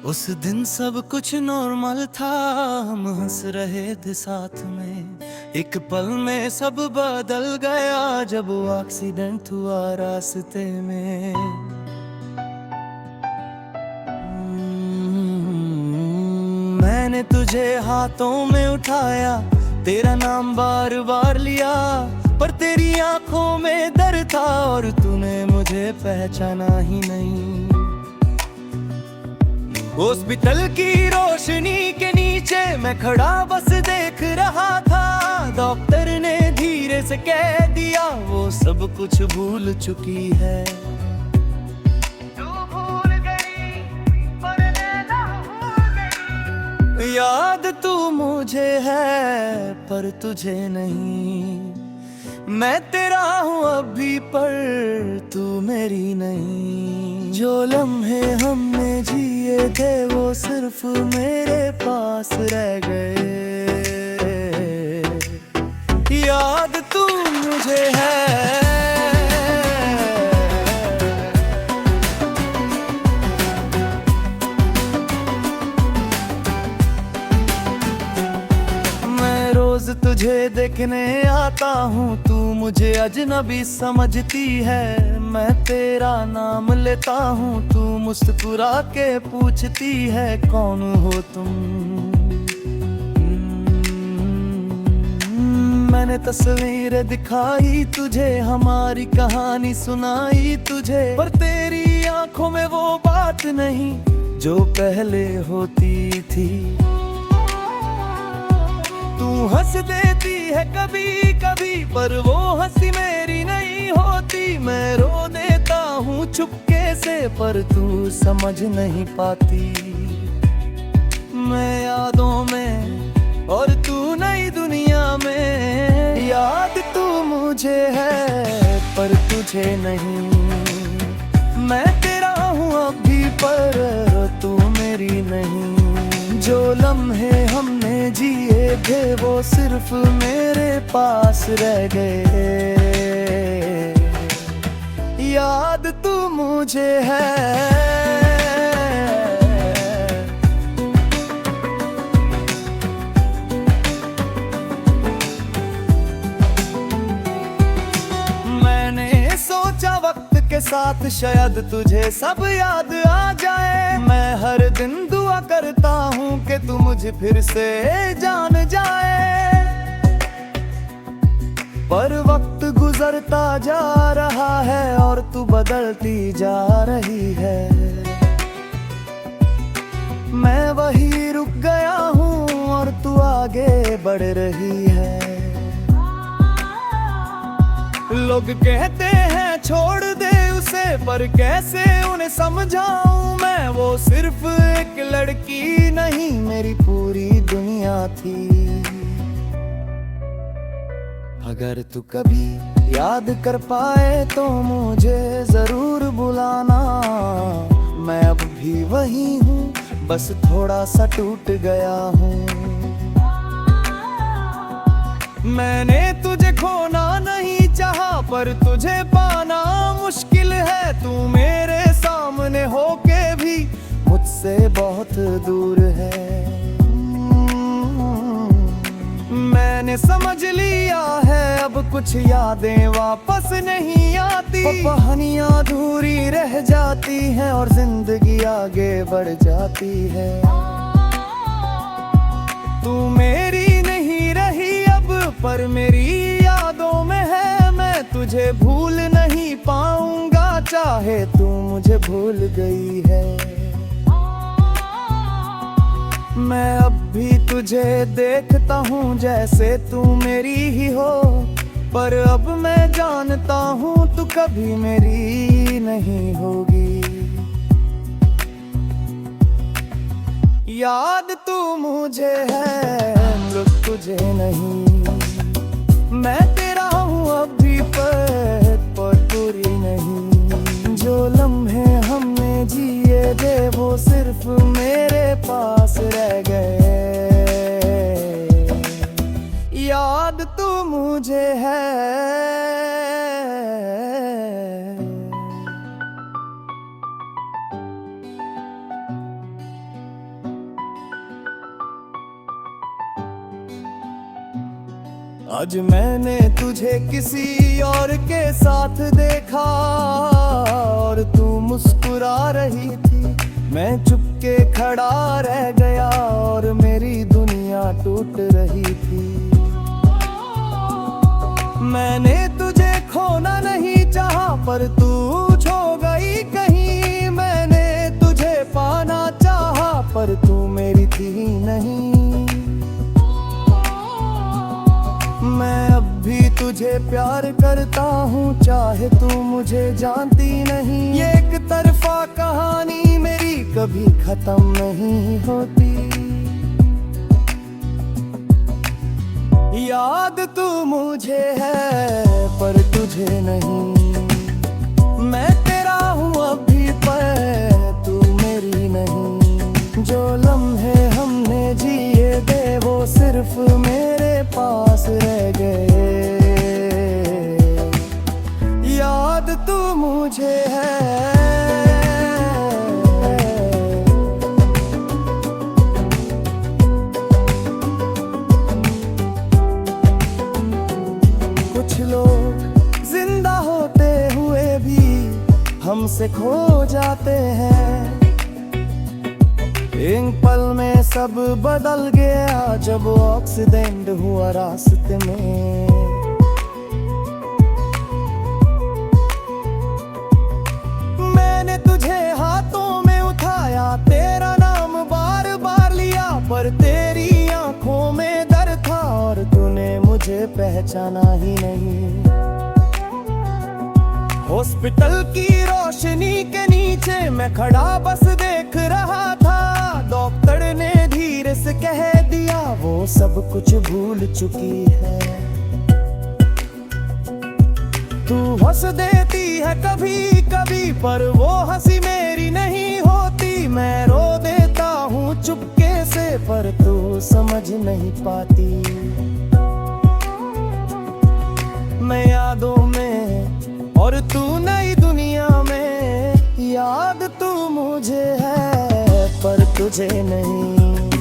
उस दिन सब कुछ नॉर्मल था, हम हंस रहे थे साथ में। एक पल में सब बदल गया जब वो एक्सीडेंट हुआ रास्ते में। मैंने तुझे हाथों में उठाया, तेरा नाम बार बार लिया, पर तेरी आंखों में डर था और तूने मुझे पहचाना ही नहीं। हॉस्पिटल की रोशनी के नीचे मैं खड़ा बस देख रहा था। डॉक्टर ने धीरे से कह दिया वो सब कुछ भूल चुकी है। तू भूल गई पर मैं ना भूल गई। याद तू मुझे है पर तुझे नहीं। मैं तेरा हूँ अभी पर तू मेरी नहीं। जो लम्हे हमने जिए थे वो सिर्फ मेरे पास रह गए। याद तू मुझे है। रोज तुझे देखने आता हूँ, तू मुझे अजनबी समझती है। मैं तेरा नाम लेता हूँ, तू मुस्कुरा के पूछती है कौन हो तुम। मैंने तस्वीरें दिखाई तुझे, हमारी कहानी सुनाई तुझे, पर तेरी आंखों में वो बात नहीं जो पहले होती थी। तू हंस देती है कभी कभी पर वो हंसी मेरी नहीं होती। मैं रो देता हूँ चुपके से पर तू समझ नहीं पाती। मैं यादों में और तू नई दुनिया में। याद तू मुझे है पर तुझे नहीं। मैं तेरा हूँ अभी पर तू मेरी नहीं। जो लम्हे हमने जिए थे वो सिर्फ मेरे पास रह गए। याद तू मुझे है। सोचा वक्त के साथ शायद तुझे सब याद आ जाए। मैं हर दिन दुआ करता हूँ कि तू मुझे फिर से जान जाए, पर वक्त गुजरता जा रहा है और तू बदलती जा रही है। मैं वही रुक गया हूँ और तू आगे बढ़ रही है। लोग कहते हैं छोड़ दे उसे, पर कैसे उन्हें समझाऊं मैं। वो सिर्फ एक लड़की नहीं मेरी पूरी दुनिया थी। अगर तू कभी याद कर पाए तो मुझे जरूर बुलाना। मैं अब भी वही हूँ, बस थोड़ा सा टूट गया हूँ। मैंने तुझे खोना नहीं चाहा पर तुझे पाना मुश्किल है। तू मेरे सामने होके भी मुझसे बहुत दूर है। मैंने समझ लिया है अब कुछ यादें वापस नहीं आती। कहानियां अधूरी रह जाती हैं और जिंदगी आगे बढ़ जाती है। तू मेरी नहीं रही पर मेरी यादों में है। मैं तुझे भूल नहीं पाऊंगा चाहे तू मुझे भूल गई है। मैं अब भी तुझे देखता हूँ जैसे तू मेरी ही हो, पर अब मैं जानता हूँ तू कभी मेरी नहीं होगी। याद तू मुझे है मगर तुझे नहीं। मैं तेरा हूँ अभी पर पूरी नहीं। जो लम्हे हमने जिए थे वो सिर्फ मेरे पास रह गए। याद तू मुझे है। आज मैंने तुझे किसी और के साथ देखा और तू मुस्कुरा रही थी। मैं चुपके खड़ा रह गया और मेरी दुनिया टूट रही थी। मैंने तुझे खोना नहीं चाहा पर तू छो गई कहीं। मैंने तुझे पाना चाहा पर तू मेरी थी नहीं। मैं अब भी तुझे प्यार करता हूँ चाहे तू मुझे जानती नहीं। ये एक तरफा कहानी मेरी कभी खत्म नहीं होती। याद तू मुझे है पर तुझे नहीं। मैं तेरा हूँ अभी पर तू मेरी नहीं। जो लम्हे हमने जिए थे वो सिर्फ मेरे पास रह गए। याद तू मुझे है। कुछ लोग जिंदा होते हुए भी हमसे खो जाते हैं। एक पल में सब बदल गया जब एक्सीडेंट हुआ रास्ते में। मैंने तुझे हाथों में उठाया, तेरा नाम बार बार लिया पर तेरी आंखों में डर था और तूने मुझे पहचाना ही नहीं। हॉस्पिटल की रोशनी के नीचे मैं खड़ा बस देख रहा था। डॉक्टर ने धीरे से कह दिया वो सब कुछ भूल चुकी है। तू हंस देती है कभी कभी पर वो हंसी मेरी नहीं होती। मैं रो देता हूँ चुपके से पर तू समझ नहीं पाती। मैं यादों में और तू नई दुनिया में। याद तू मुझे है पर तुझे नहीं।